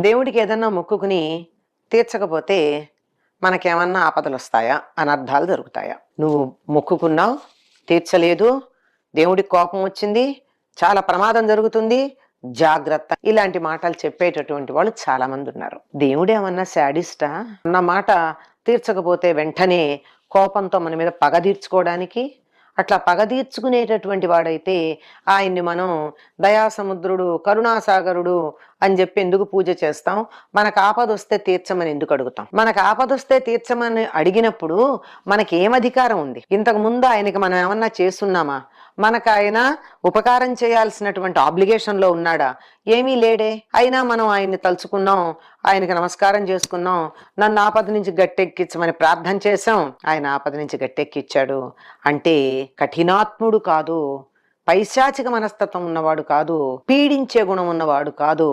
దేవుడికి ఏదన్నా మొక్కుకుని తీర్చకపోతే మనకేమన్నా ఆపదలొస్తాయా? అనర్థాలు జరుగుతాయా? నువ్వు మొక్కుకున్నావు, తీర్చలేదు, దేవుడికి కోపం వచ్చింది, చాలా ప్రమాదం జరుగుతుంది, జాగ్రత్త. ఇలాంటి మాటలు చెప్పేటటువంటి వాళ్ళు చాలా మంది ఉన్నారు. దేవుడేమన్నా శాడిస్టా? అన్న మాట తీర్చకపోతే వెంటనే కోపంతో మన మీద పగ తీర్చుకోవడానికి, అట్లా పగ తీర్చుకునేటటువంటి వాడైతే ఆయన్ని మనం దయాసముద్రుడు, కరుణాసాగరుడు అని చెప్పి ఎందుకు పూజ చేస్తాం? మనకు ఆపదొస్తే తీర్చమని ఎందుకు అడుగుతాం? మనకు ఆపదొస్తే తీర్చమని అడిగినప్పుడు మనకి ఏం అధికారం ఉంది? ఇంతకు ముందు ఆయనకి మనం ఏమన్నా చేస్తున్నామా? మనకు ఆయన ఉపకారం చేయాల్సినటువంటి ఆబ్లిగేషన్లో ఉన్నాడా? ఏమీ లేడే. అయినా మనం ఆయన్ని తలుచుకున్నాం, ఆయనకి నమస్కారం చేసుకున్నాం, నన్ను ఆపద నుంచి గట్టెక్కించమని ప్రార్థన చేశాం, ఆయన ఆపద నుంచి గట్టెక్కిచ్చాడు. అంటే కఠినాత్ముడు కాదు, పైశాచిక మనస్తత్వం ఉన్నవాడు కాదు, పీడించే గుణం ఉన్నవాడు కాదు.